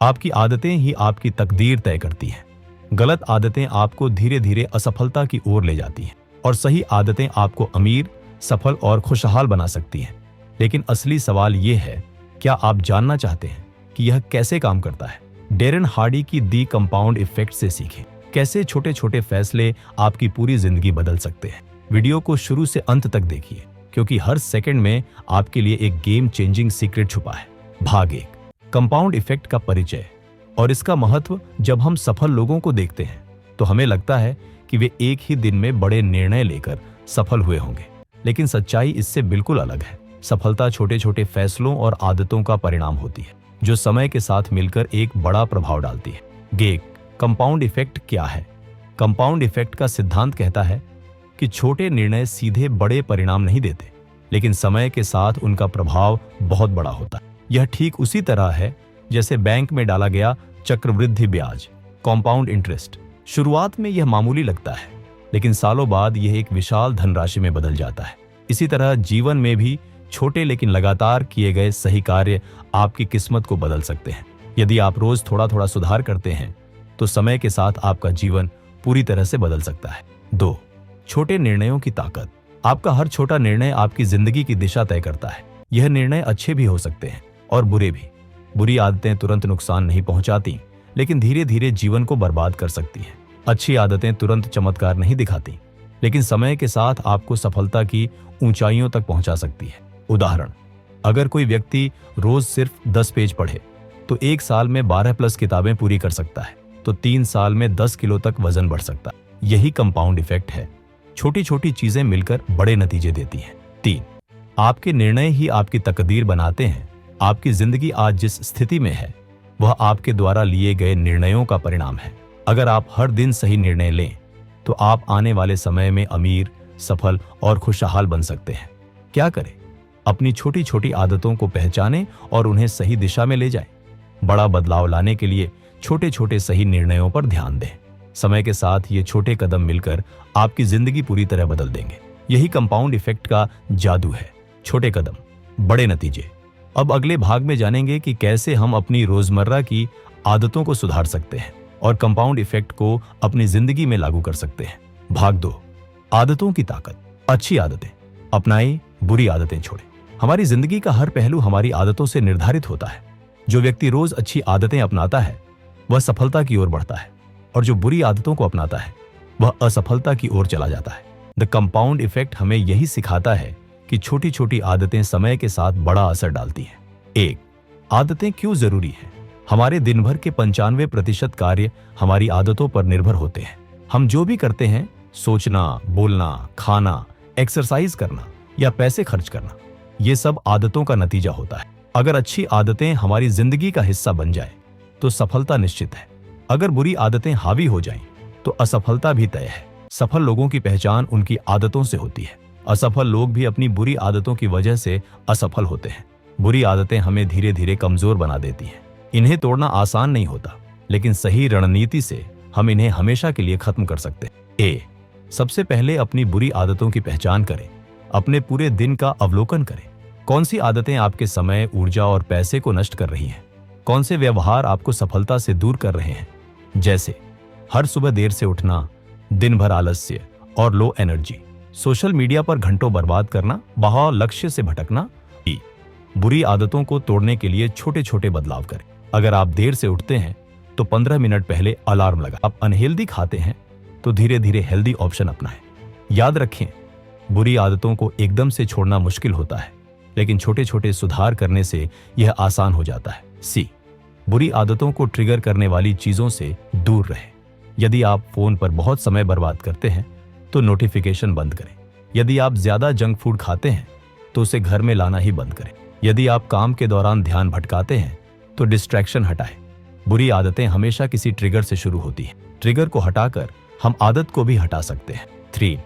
आपकी आदतें ही आपकी तकदीर तय करती हैं। गलत आदतें आपको धीरे धीरे असफलता की ओर ले जाती हैं और सही आदतें आपको अमीर, सफल और खुशहाल बना सकती हैं। लेकिन असली सवाल यह है, क्या आप जानना चाहते हैं कि यह कैसे काम करता है? डेरन हार्डी की दी कंपाउंड इफेक्ट से सीखें कैसे छोटे छोटे फैसले आपकी पूरी जिंदगी बदल सकते हैं। वीडियो को शुरू से अंत तक देखिए, क्योंकि हर सेकंड में आपके लिए एक गेम चेंजिंग सीक्रेट छुपा है। भाग 1, कंपाउंड इफेक्ट का परिचय और इसका महत्व। जब हम सफल लोगों को देखते हैं तो हमें लगता है कि वे एक ही दिन में बड़े निर्णय लेकर सफल हुए होंगे, लेकिन सच्चाई इससे बिल्कुल अलग है। सफलता छोटे छोटे फैसलों और आदतों का परिणाम होती है, जो समय के साथ मिलकर एक बड़ा प्रभाव डालती है। गेक कंपाउंड इफेक्ट क्या है? कंपाउंड इफेक्ट का सिद्धांत कहता है कि छोटे निर्णय सीधे बड़े परिणाम नहीं देते, लेकिन समय के साथ उनका प्रभाव बहुत बड़ा होता है। यह ठीक उसी तरह है जैसे बैंक में डाला गया चक्रवृद्धि ब्याज, कंपाउंड इंटरेस्ट। शुरुआत में यह मामूली लगता है, लेकिन सालों बाद यह एक विशाल धनराशि में बदल जाता है। इसी तरह जीवन में भी छोटे लेकिन लगातार किए गए सही कार्य आपकी किस्मत को बदल सकते हैं। यदि आप रोज थोड़ा थोड़ा सुधार करते हैं तो समय के साथ आपका जीवन पूरी तरह से बदल सकता है। 2, छोटे निर्णयों की ताकत। आपका हर छोटा निर्णय आपकी जिंदगी की दिशा तय करता है। यह निर्णय अच्छे भी हो सकते हैं और बुरे भी। बुरी आदतें तुरंत नुकसान नहीं पहुंचाती, लेकिन धीरे धीरे जीवन को बर्बाद कर सकती हैं। अच्छी आदतें तुरंत चमत्कार नहीं दिखाती, लेकिन समय के साथ आपको सफलता की ऊंचाइयों तक पहुंचा सकती है। उदाहरण, अगर कोई व्यक्ति रोज सिर्फ 10 पेज पढ़े तो 1 साल में 12+ किताबें पूरी कर सकता है, तो 3 साल में 10 किलो तक वजन बढ़ सकता है। यही कंपाउंड इफेक्ट है। छोटी छोटी चीजें मिलकर बड़े नतीजे देती हैं। 3, आपके निर्णय ही आपकी तकदीर बनाते हैं। आपकी जिंदगी आज जिस स्थिति में है वह आपके द्वारा लिए गए निर्णयों का परिणाम है। अगर आप हर दिन सही निर्णय लें तो आप आने वाले समय में अमीर, सफल और खुशहाल बन सकते हैं। क्या करें? अपनी छोटी छोटी आदतों को पहचानें और उन्हें सही दिशा में ले जाएं। बड़ा बदलाव लाने के लिए छोटे छोटे सही निर्णयों पर ध्यान दें। समय के साथ ये छोटे कदम मिलकर आपकी जिंदगी पूरी तरह बदल देंगे। यही कंपाउंड इफेक्ट का जादू है। छोटे कदम, बड़े नतीजे। अब अगले भाग में जानेंगे कि कैसे हम अपनी रोजमर्रा की आदतों को सुधार सकते हैं और कंपाउंड इफेक्ट को अपनी जिंदगी में लागू कर सकते हैं। भाग 2, आदतों की ताकत। अच्छी आदतें अपनाएं, बुरी आदतें छोड़ें। हमारी जिंदगी का हर पहलू हमारी आदतों से निर्धारित होता है। जो व्यक्ति रोज अच्छी आदतें अपनाता है वह सफलता की ओर बढ़ता है, और जो बुरी आदतों को अपनाता है वह असफलता की ओर चला जाता है। द कंपाउंड इफेक्ट हमें यही सिखाता है कि छोटी छोटी आदतें समय के साथ बड़ा असर डालती हैं। 1, आदतें क्यों जरूरी हैं? हमारे दिन भर के 95% कार्य हमारी आदतों पर निर्भर होते हैं। हम जो भी करते हैं, सोचना, बोलना, खाना, एक्सरसाइज करना या पैसे खर्च करना, ये सब आदतों का नतीजा होता है। अगर अच्छी आदतें हमारी जिंदगी का हिस्सा बन जाए तो सफलता निश्चित है। अगर बुरी आदतें हावी हो जाएं तो असफलता भी तय है। सफल लोगों की पहचान उनकी आदतों से होती है। असफल लोग भी अपनी बुरी आदतों की वजह से असफल होते हैं। बुरी आदतें हमें धीरे धीरे कमजोर बना देती हैं। इन्हें तोड़ना आसान नहीं होता, लेकिन सही रणनीति से हम इन्हें हमेशा के लिए खत्म कर सकते हैं। ए, सबसे पहले अपनी बुरी आदतों की पहचान करें। अपने पूरे दिन का अवलोकन करें। कौन सी आदतें आपके समय, ऊर्जा और पैसे को नष्ट कर रही हैं? कौन से व्यवहार आपको सफलता से दूर कर रहे हैं? जैसे हर सुबह देर से उठना, दिन भर आलस्य और लो एनर्जी, सोशल मीडिया पर घंटों बर्बाद करना, वहां लक्ष्य से भटकना। बुरी आदतों को तोड़ने के लिए छोटे छोटे बदलाव करें। अगर आप देर से उठते हैं तो 15 मिनट पहले अलार्म लगा। आप अनहेल्दी खाते हैं तो धीरे धीरे हेल्दी ऑप्शन अपनाएं। याद रखें, बुरी आदतों को एकदम से छोड़ना मुश्किल होता है, लेकिन छोटे छोटे सुधार करने से यह आसान हो जाता है। सी, बुरी आदतों को ट्रिगर करने वाली चीजों से दूर रहें। यदि आप फोन पर बहुत समय बर्बाद करते हैं तो नोटिफिकेशन बंद करें। यदि आप ज्यादा जंक फूड खाते हैं तो उसे घर में लाना ही बंद करें। यदि आप काम के दौरान ध्यान भटकाते हैं तो डिस्ट्रैक्शन हटाएं। बुरी आदतें हमेशा किसी ट्रिगर से शुरू होती हैं। ट्रिगर को हटाकर हम आदत को भी हटा सकते हैं। 3,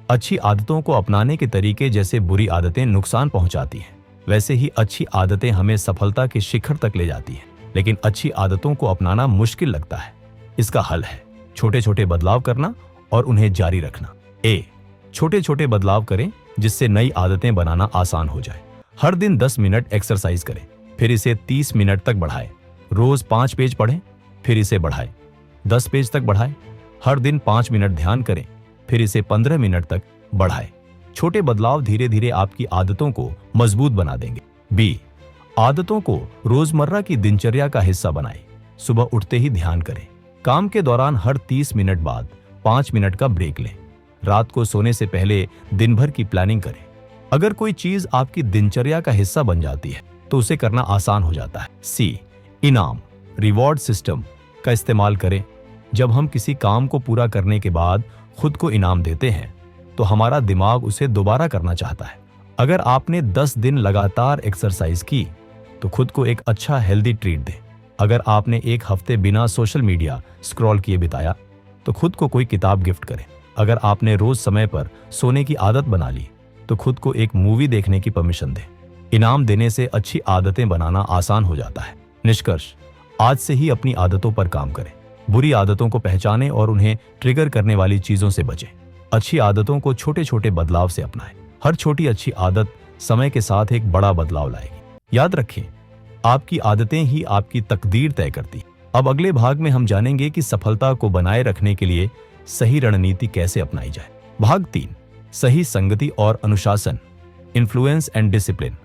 अच्छी आदतों को अपनाने के तरीके। जैसे बुरी आदतें नुकसान पहुंचाती हैं, वैसे ही अच्छी आदतें हमें सफलता के शिखर तक ले जाती हैं। लेकिन अच्छी आदतों को अपनाना मुश्किल लगता है। इसका हल है छोटे छोटे बदलाव करना और उन्हें जारी रखना। ए, छोटे छोटे बदलाव करें जिससे नई आदतें बनाना आसान हो जाए। हर दिन 10 मिनट एक्सरसाइज करें, फिर इसे 30 मिनट तक बढ़ाएं। रोज 5 पेज पढ़ें, फिर इसे बढ़ाएं, 10 पेज तक बढ़ाएं। हर दिन 5 मिनट ध्यान करें, फिर इसे 15 मिनट तक बढ़ाएं। छोटे बदलाव धीरे धीरे आपकी आदतों को मजबूत बना देंगे। बी, आदतों को रोजमर्रा की दिनचर्या का हिस्सा बनाएं। सुबह उठते ही ध्यान करें। काम के दौरान हर 30 मिनट बाद 5 मिनट का ब्रेक लें। रात को सोने से पहले दिन भर की प्लानिंग करें। अगर कोई चीज आपकी दिनचर्या का हिस्सा बन जाती है तो उसे करना आसान हो जाता है। सी, इनाम रिवॉर्ड सिस्टम का इस्तेमाल करें। जब हम किसी काम को पूरा करने के बाद खुद को इनाम देते हैं तो हमारा दिमाग उसे दोबारा करना चाहता है। अगर आपने 10 दिन लगातार एक्सरसाइज की तो खुद को एक अच्छा हेल्दी ट्रीट दें। अगर आपने एक हफ्ते बिना सोशल मीडिया स्क्रॉल किए बिताया तो खुद को कोई किताब गिफ्ट करें। अगर आपने रोज समय पर सोने की आदत बना ली तो खुद को एक मूवी देखने की परमिशन दें। इनाम देने से अच्छी आदतें बनाना आसान हो जाता है। निष्कर्ष, आज से ही अपनी आदतों पर काम करें। बुरी आदतों को पहचानें और उन्हें ट्रिगर करने वाली चीजों से बचें। अच्छी आदतों को छोटे छोटे बदलाव से अपनाएं। हर छोटी अच्छी आदत समय के साथ एक बड़ा बदलाव लाएगी। याद रखें, आपकी आदतें ही आपकी तकदीर तय करती। अब अगले भाग में हम जानेंगे कि सफलता को बनाए रखने के लिए सही रणनीति कैसे अपनाई जाए। भाग 3, सही संगति और अनुशासन, इन्फ्लुएंस एंड डिसिप्लिन।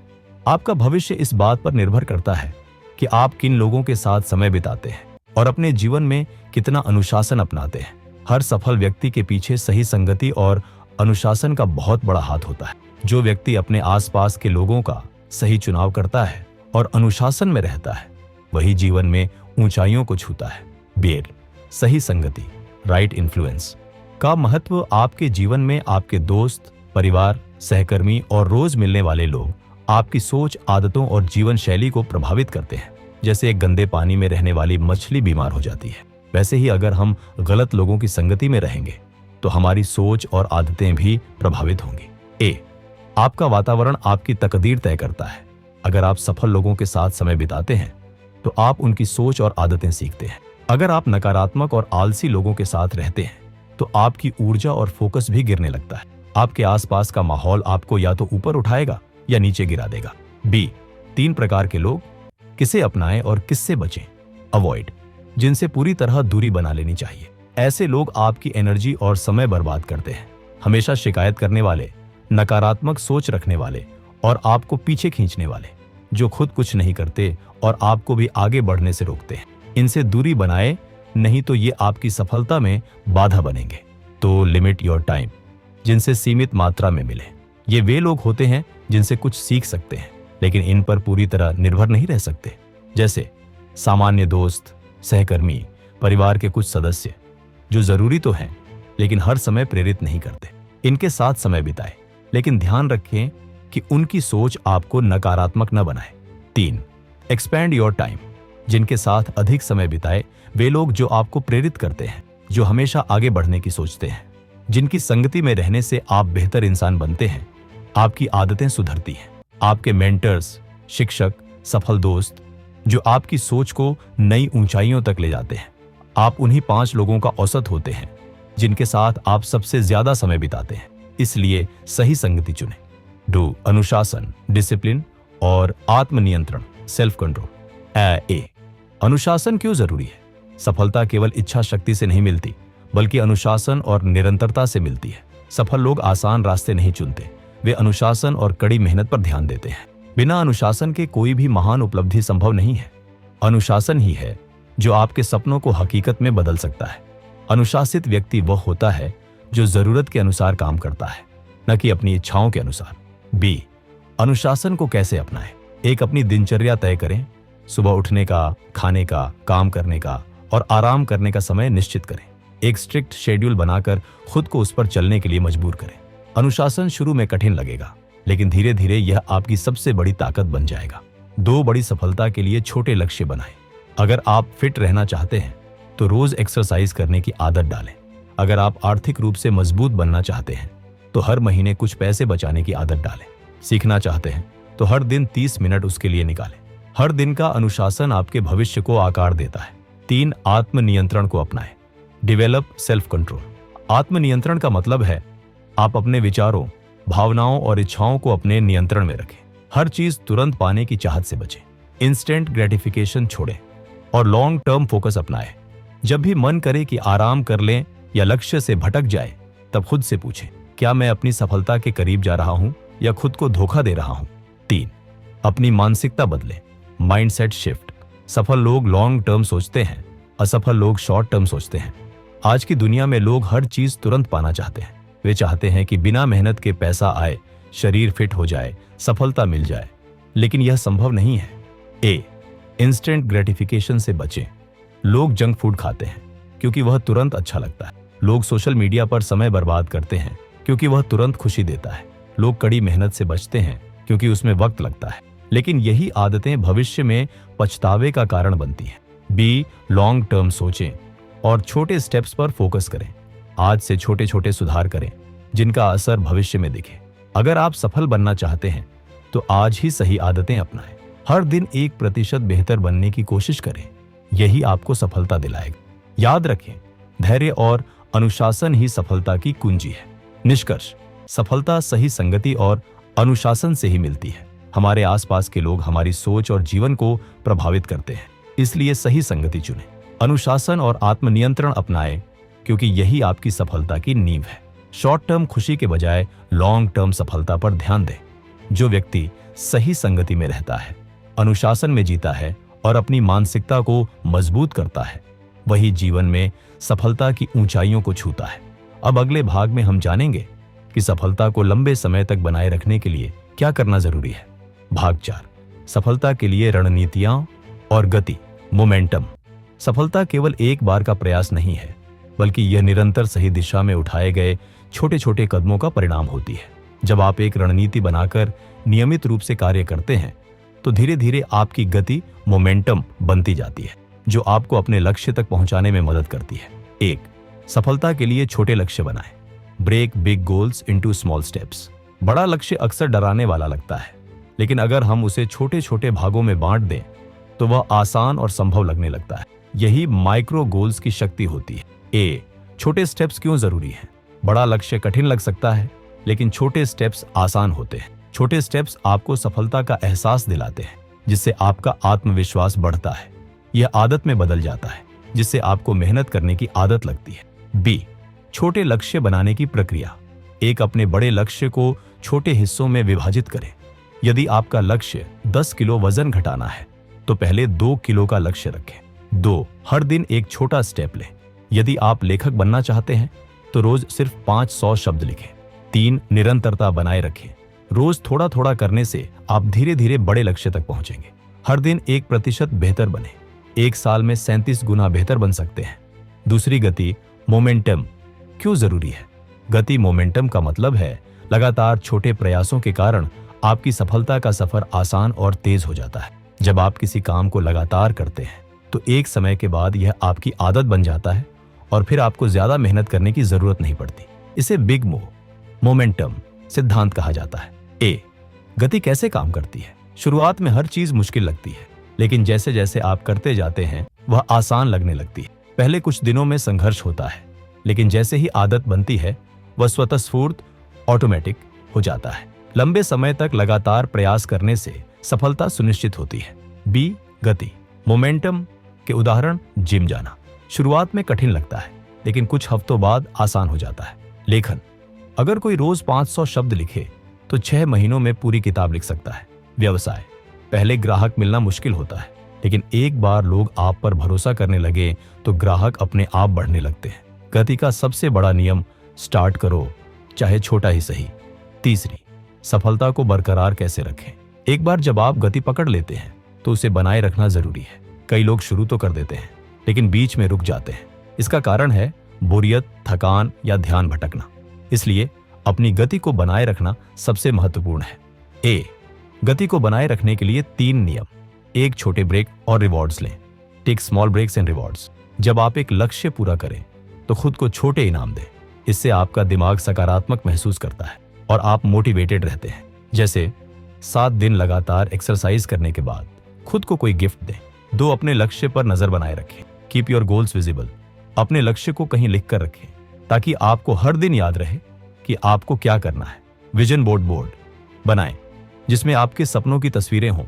आपका भविष्य इस बात पर निर्भर करता है कि आप किन लोगों के साथ समय बिताते हैं और अपने जीवन में कितना अनुशासन अपनाते हैं। हर सफल व्यक्ति के पीछे सही संगति और अनुशासन का बहुत बड़ा हाथ होता है। जो व्यक्ति अपने आसपास के लोगों का सही चुनाव करता है और अनुशासन में रहता है, वही जीवन में ऊंचाइयों को छूता है। बेर, सही संगति राइट इन्फ्लुएंस का महत्व। आपके जीवन में आपके दोस्त, परिवार, सहकर्मी और रोज मिलने वाले लोग आपकी सोच, आदतों और जीवन शैली को प्रभावित करते हैं। जैसे एक गंदे पानी में रहने वाली मछली बीमार हो जाती है, वैसे ही अगर हम गलत लोगों की संगति में रहेंगे तो हमारी सोच और आदतें भी प्रभावित होंगी। ए, आपका वातावरण आपकी तकदीर तय करता है। अगर आप सफल लोगों के साथ समय बिताते हैं तो आप उनकी सोच और आदतें सीखते हैं। अगर आप नकारात्मक और आलसी लोगों के साथ रहते हैं तो आपकी ऊर्जा और फोकस भी गिरने लगता है। आपके आसपास का माहौल आपको या तो ऊपर उठाएगा या नीचे गिरा देगा। बी, 3 प्रकार के लोग, किसे अपनाएं और किससे बचें। अवॉइड, जिनसे पूरी तरह दूरी बना लेनी चाहिए। ऐसे लोग आपकी एनर्जी और समय बर्बाद करते हैं। हमेशा शिकायत करने वाले, नकारात्मक सोच रखने वाले और आपको पीछे खींचने वाले, जो खुद कुछ नहीं करते और आपको भी आगे बढ़ने से रोकते हैं। इनसे दूरी बनाए, नहीं तो ये आपकी सफलता में बाधा बनेंगे। तो लिमिट योर टाइम, जिनसे सीमित मात्रा में मिले। ये वे लोग होते हैं जिनसे कुछ सीख सकते हैं लेकिन इन पर पूरी तरह निर्भर नहीं रह सकते। जैसे सामान्य दोस्त, सहकर्मी, परिवार के कुछ सदस्य जो जरूरी तो हैं लेकिन हर समय प्रेरित नहीं करते। इनके साथ समय बिताएं, लेकिन ध्यान रखें कि उनकी सोच आपको नकारात्मक न बनाए। 3, एक्सपैंड योर टाइम, जिनके साथ अधिक समय बिताए। वे लोग जो आपको प्रेरित करते हैं, जो हमेशा आगे बढ़ने की सोचते हैं, जिनकी संगति में रहने से आप बेहतर इंसान बनते हैं, आपकी आदतें सुधरती हैं। आपके मेंटर्स, शिक्षक, सफल दोस्त जो आपकी सोच को नई ऊंचाइयों तक ले जाते हैं। आप उन्हीं 5 लोगों का औसत होते हैं जिनके साथ आप सबसे ज्यादा समय बिताते हैं। इसलिए सही संगति चुनें। डू, अनुशासन, डिसिप्लिन और आत्मनियंत्रण, सेल्फ कंट्रोल। ए, अनुशासन क्यों जरूरी है? सफलता केवल इच्छा शक्ति से नहीं मिलती, बल्कि अनुशासन और निरंतरता से मिलती है। सफल लोग आसान रास्ते नहीं चुनते, वे अनुशासन और कड़ी मेहनत पर ध्यान देते हैं। बिना अनुशासन के कोई भी महान उपलब्धि संभव नहीं है। अनुशासन ही है जो आपके सपनों को हकीकत में बदल सकता है। अनुशासित व्यक्ति वह होता है जो जरूरत के अनुसार काम करता है, न कि अपनी इच्छाओं के अनुसार। बी, अनुशासन को कैसे अपनाएं? एक, अपनी दिनचर्या तय करें। सुबह उठने का, खाने का, काम करने का और आराम करने का समय निश्चित करें। एक स्ट्रिक्ट शेड्यूल बनाकर खुद को उस पर चलने के लिए मजबूर करें। अनुशासन शुरू में कठिन लगेगा, लेकिन धीरे धीरे यह आपकी सबसे बड़ी ताकत बन जाएगा। 2, बड़ी सफलता के लिए छोटे लक्ष्य बनाएं। अगर आप फिट रहना चाहते हैं तो रोज एक्सरसाइज करने की आदत डालें। अगर आप आर्थिक रूप से मजबूत बनना चाहते हैं तो हर महीने कुछ पैसे बचाने की आदत डालें। सीखना चाहते हैं तो हर दिन 30 मिनट उसके लिए निकालें। हर दिन का अनुशासन आपके भविष्य को आकार देता है। 3, आत्मनियंत्रण को अपनाएं। Develop self control. आत्मनियंत्रण का मतलब है आप अपने विचारों, भावनाओं और इच्छाओं को अपने नियंत्रण में रखें। हर चीज तुरंत पाने की चाहत से बचें। इंस्टेंट ग्रेटिफिकेशन छोड़ें। और लॉन्ग टर्म फोकस अपनाएं। जब भी मन करे कि आराम कर लें या लक्ष्य से भटक जाए, तब खुद से पूछें, क्या मैं अपनी सफलता के करीब जा रहा हूं या खुद को धोखा दे रहा हूं। 3. अपनी मानसिकता बदलें। Mindset shift. सफल लोग लॉन्ग टर्म सोचते हैं, असफल लोग शॉर्ट टर्म सोचते हैं। आज की दुनिया में लोग हर चीज तुरंत पाना चाहते हैं। वे चाहते हैं कि बिना मेहनत के पैसा आए, शरीर फिट हो जाए, सफलता मिल जाए, लेकिन यह संभव नहीं है। ए. इंस्टेंट ग्रेटिफिकेशन से बचें। लोग जंक फूड खाते हैं क्योंकि वह तुरंत अच्छा लगता है। लोग सोशल मीडिया पर समय बर्बाद करते हैं क्योंकि वह तुरंत खुशी देता है। लोग कड़ी मेहनत से बचते हैं क्योंकि उसमें वक्त लगता है, लेकिन यही आदतें भविष्य में पछतावे का कारण बनती हैं। बी. लॉन्ग टर्म सोचें और छोटे स्टेप्स पर फोकस करें। आज से छोटे छोटे सुधार करें जिनका असर भविष्य में दिखे। अगर आप सफल बनना चाहते हैं तो आज ही सही आदतें अपनाएं। हर दिन 1% बेहतर बनने की कोशिश करें, यही आपको सफलता दिलाएगा। याद रखें, धैर्य और अनुशासन ही सफलता की कुंजी है। निष्कर्ष, सफलता सही संगति और अनुशासन से ही मिलती है। हमारे आसपास के लोग हमारी सोच और जीवन को प्रभावित करते हैं, इसलिए सही संगति चुनें, अनुशासन और आत्मनियंत्रण अपनाएं, क्योंकि यही आपकी सफलता की नींव है। शॉर्ट टर्म खुशी के बजाय लॉन्ग टर्म सफलता पर ध्यान दें। जो व्यक्ति सही संगति में रहता है, अनुशासन में जीता है और अपनी मानसिकता को मजबूत करता है, वही जीवन में सफलता की ऊंचाइयों को छूता है। अब अगले भाग में हम जानेंगे कि सफलता को लंबे समय तक बनाए रखने के लिए क्या करना जरूरी है। भाग 4, सफलता के लिए रणनीतियां और गति, मोमेंटम। सफलता केवल एक बार का प्रयास नहीं है, बल्कि यह निरंतर सही दिशा में उठाए गए छोटे छोटे कदमों का परिणाम होती है। जब आप एक रणनीति बनाकर नियमित रूप से कार्य करते हैं, तो धीरे धीरे आपकी गति मोमेंटम बनती जाती है, जो आपको अपने लक्ष्य तक पहुंचाने में मदद करती है। 1. सफलता के लिए छोटे लक्ष्य बनाएं। Break big goals into small steps. बड़ा लक्ष्य अक्सर डराने वाला लगता है, लेकिन अगर हम उसे छोटे छोटे भागों में बांट दें तो वह आसान और संभव लगने लगता है। यही माइक्रो गोल्स की शक्ति होती है। ए. छोटे स्टेप्स क्यों जरूरी है? बड़ा लक्ष्य कठिन लग सकता है, लेकिन छोटे स्टेप्स आसान होते हैं। छोटे स्टेप्स आपको सफलता का एहसास दिलाते हैं, जिससे आपका आत्मविश्वास बढ़ता है। यह आदत में बदल जाता है, जिससे आपको मेहनत करने की आदत लगती है। बी. छोटे लक्ष्य बनाने की प्रक्रिया। एक अपने बड़े लक्ष्य को छोटे हिस्सों में विभाजित करें। यदि आपका लक्ष्य 10 किलो वजन घटाना है, तो पहले 2 किलो का लक्ष्य रखें। 2. हर दिन एक छोटा स्टेप लें। यदि आप लेखक बनना चाहते हैं, तो रोज सिर्फ 500 शब्द लिखें। 3. निरंतरता बनाए रखें। रोज थोड़ा थोड़ा करने से आप धीरे धीरे बड़े लक्ष्य तक पहुंचेंगे। हर दिन 1% बेहतर बने। 1 साल में 37 गुना बेहतर बन सकते हैं। दूसरी गति, मोमेंटम क्यों जरूरी है? गति मोमेंटम का मतलब है लगातार छोटे प्रयासों के कारण आपकी सफलता का सफर आसान और तेज हो जाता है। जब आप किसी काम को लगातार करते हैं, तो एक समय के बाद यह आपकी आदत बन जाता है और फिर आपको ज्यादा मेहनत करने की जरूरत नहीं पड़ती। इसे बिग मोमेंटम सिद्धांत कहा जाता है। ए. गति कैसे काम करती है? शुरुआत में हर चीज मुश्किल लगती है, लेकिन जैसे जैसे आप करते जाते हैं, वह आसान लगने लगती है। पहले कुछ दिनों में संघर्ष होता है, लेकिन जैसे ही आदत बनती है, वह स्वतःस्फूर्त ऑटोमेटिक हो जाता है। लंबे समय तक लगातार प्रयास करने से सफलता सुनिश्चित होती है। बी. गति मोमेंटम के उदाहरण, जिम जाना शुरुआत में कठिन लगता है, लेकिन कुछ हफ्तों बाद आसान हो जाता है। लेखन, अगर कोई रोज 500 शब्द लिखे तो 6 महीनों में पूरी किताब लिख सकता है। व्यवसाय, पहले ग्राहक मिलना मुश्किल होता है, लेकिन एक बार लोग आप पर भरोसा करने लगे तो ग्राहक अपने आप बढ़ने लगते हैं। गति का सबसे बड़ा नियम, स्टार्ट करो, चाहे छोटा ही सही। तीसरी, सफलता को बरकरार कैसे रखें? एक बार जब आप गति पकड़ लेते हैं, तो उसे बनाए रखना जरूरी है। कई लोग शुरू तो कर देते हैं, लेकिन बीच में रुक जाते हैं। इसका कारण है बोरियत, थकान या ध्यान भटकना। इसलिए अपनी गति को बनाए रखना सबसे महत्वपूर्ण है। ए. गति को बनाए रखने के लिए 3 नियम। 1. छोटे ब्रेक और रिवॉर्ड्स लें। Take small breaks and rewards. जब आप एक लक्ष्य पूरा करें, तो खुद को छोटे इनाम दें। इससे आपका दिमाग सकारात्मक महसूस करता है और आप मोटिवेटेड रहते हैं। जैसे 7 दिन लगातार एक्सरसाइज करने के बाद खुद को कोई गिफ्ट दें। 2. अपने लक्ष्य पर नजर बनाए रखें। Keep your goals visible. अपने लक्ष्य को कहीं लिख कर रखें, ताकि आपको हर दिन याद रहे कि आपको क्या करना है। विजन बोर्ड बनाएं, जिसमें आपके सपनों की तस्वीरें हों।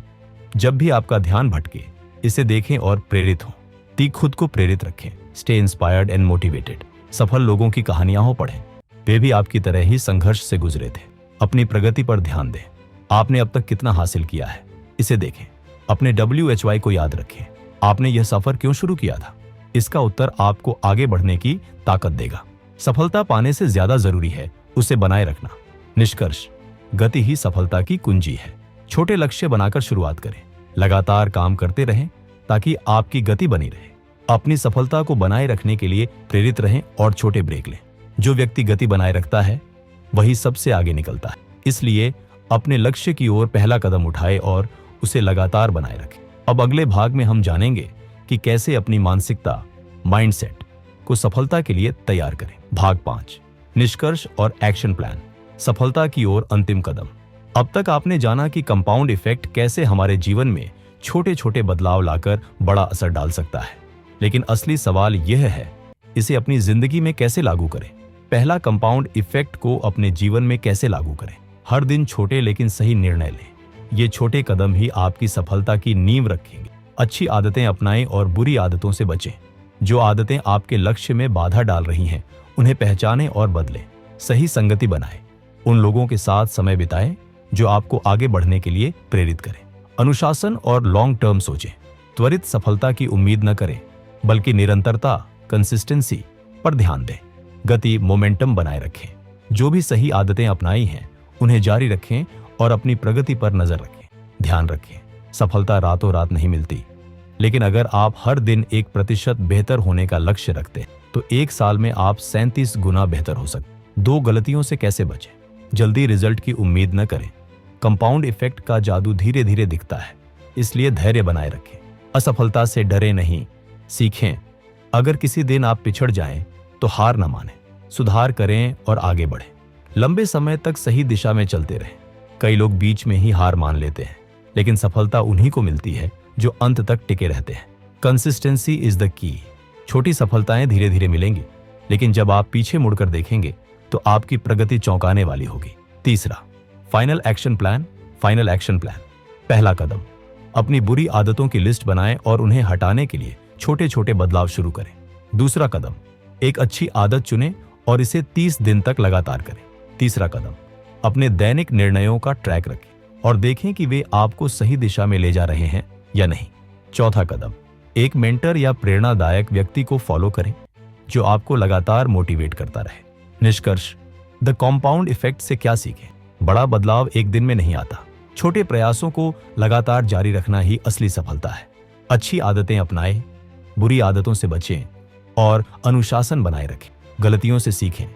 जब भी आपका ध्यान भटके, इसे देखें और प्रेरित हों। खुद को प्रेरित रखें। Stay inspired and motivated. सफल लोगों की कहानियां हो पढ़ें, वे भी आपकी तरह ही संघर्ष से गुजरे थे। अपनी प्रगति पर ध्यान दें। आपने अब तक कितना हासिल किया है, इसे देखें। अपने WHY को याद रखें। आपने यह सफर क्यों शुरू किया था? इसका उत्तर आपको आगे बढ़ने की ताकत देगा। सफलता पाने से ज्यादा जरूरी है उसे बनाए रखना। निष्कर्ष, गति ही सफलता की कुंजी है। छोटे लक्ष्य बनाकर शुरुआत करें, लगातार काम करते रहें ताकि आपकी गति बनी रहे। अपनी सफलता को बनाए रखने के लिए प्रेरित रहें और छोटे ब्रेक लें। जो व्यक्ति गति बनाए रखता है वही सबसे आगे निकलता है। इसलिए अपने लक्ष्य की ओर पहला कदम उठाएं और उसे लगातार बनाए रखें। अब अगले भाग में हम जानेंगे कि कैसे अपनी मानसिकता, माइंडसेट को सफलता के लिए तैयार करें। भाग 5, निष्कर्ष और एक्शन प्लान। सफलता की ओर अंतिम कदम। अब तक आपने जाना कि कंपाउंड इफेक्ट कैसे हमारे जीवन में छोटे छोटे बदलाव लाकर बड़ा असर डाल सकता है। लेकिन असली सवाल यह है, इसे अपनी जिंदगी में कैसे लागू करें। पहला, कंपाउंड इफेक्ट को अपने जीवन में कैसे लागू करें। हर दिन छोटे लेकिन सही निर्णय लें। ये छोटे कदम ही आपकी सफलता की नींव रखेंगे। अच्छी आदतें अपनाएं और बुरी आदतों से बचें। जो आदतें आपके लक्ष्य में बाधा डाल रही हैं, उन्हें पहचानें और बदलें। सही संगति बनाएं। उन लोगों के साथ समय बिताएं जो आपको आगे बढ़ने के लिए प्रेरित करें। अनुशासन और लॉन्ग टर्म सोचें। त्वरित सफलता की उम्मीद न करें, बल्कि निरंतरता, कंसिस्टेंसी पर ध्यान दें। गति, मोमेंटम बनाए रखें। जो भी सही आदतें अपनाई हैं उन्हें जारी रखें और अपनी प्रगति पर नजर रखें। ध्यान रखें, सफलता रातों रात नहीं मिलती, लेकिन अगर आप हर दिन 1% बेहतर होने का लक्ष्य रखते हैं तो 1 साल में आप 37 गुना बेहतर हो सकते। 2 गलतियों से कैसे बचें। जल्दी रिजल्ट की उम्मीद न करें। कंपाउंड इफेक्ट का जादू धीरे धीरे दिखता है, इसलिए धैर्य बनाए रखें। असफलता से डरे नहीं, सीखें। अगर किसी दिन आप पिछड़ जाएं तो हार न मानें, सुधार करें और आगे बढ़ें। लंबे समय तक सही दिशा में चलते रहें। कई लोग बीच में ही हार मान लेते हैं, लेकिन सफलता उन्हीं को मिलती है जो अंत तक टिके रहते हैं। Consistency is the key. छोटी सफलताएं धीरे धीरे मिलेंगी, लेकिन जब आप पीछे मुड़कर देखेंगे तो आपकी प्रगति चौंकाने वाली होगी। तीसरा, final action plan. Final action plan. पहला कदम, अपनी बुरी आदतों की लिस्ट बनाएं और उन्हें हटाने के लिए छोटे छोटे बदलाव शुरू करें। दूसरा कदम, एक अच्छी आदत चुनें और इसे 30 दिन तक लगातार करें। तीसरा कदम, अपने दैनिक निर्णयों का ट्रैक रखें और देखें कि वे आपको सही दिशा में ले जा रहे हैं या नहीं। चौथा कदम, एक मेंटर या प्रेरणादायक व्यक्ति को फॉलो करें जो आपको लगातार मोटिवेट करता रहे। निष्कर्ष, द कंपाउंड इफेक्ट से क्या सीखें। बड़ा बदलाव एक दिन में नहीं आता। छोटे प्रयासों को लगातार जारी रखना ही असली सफलता है। अच्छी आदतें अपनाएं, बुरी आदतों से बचें और अनुशासन बनाए रखें। गलतियों से सीखें,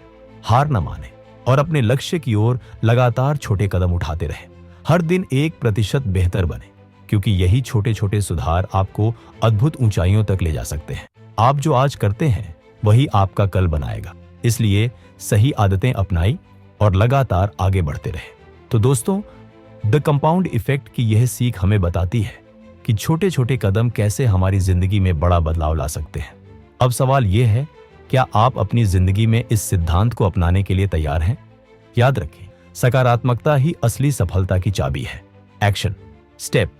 हार न मानें और अपने लक्ष्य की ओर लगातार छोटे कदम उठाते रहें। हर दिन 1% बेहतर बने, क्योंकि यही छोटे छोटे सुधार आपको अद्भुत ऊंचाइयों तक ले जा सकते हैं। आप जो आज करते हैं वही आपका कल बनाएगा। इसलिए सही आदतें अपनाई और लगातार आगे बढ़ते रहे। तो दोस्तों, द कंपाउंड इफेक्ट की यह सीख हमें बताती है कि छोटे छोटे कदम कैसे हमारी जिंदगी में बड़ा बदलाव ला सकते हैं। अब सवाल यह है, क्या आप अपनी जिंदगी में इस सिद्धांत को अपनाने के लिए तैयार हैं? याद रखें, सकारात्मकता ही असली सफलता की चाबी है। Action step.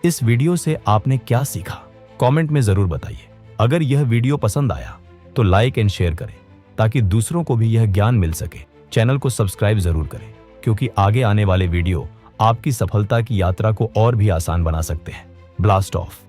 इस वीडियो से आपने क्या सीखा, कमेंट में जरूर बताइए। अगर यह वीडियो पसंद आया तो लाइक एंड शेयर करें ताकि दूसरों को भी यह ज्ञान मिल सके। चैनल को सब्सक्राइब जरूर करें, क्योंकि आगे आने वाले वीडियो आपकी सफलता की यात्रा को और भी आसान बना सकते हैं। Blast of.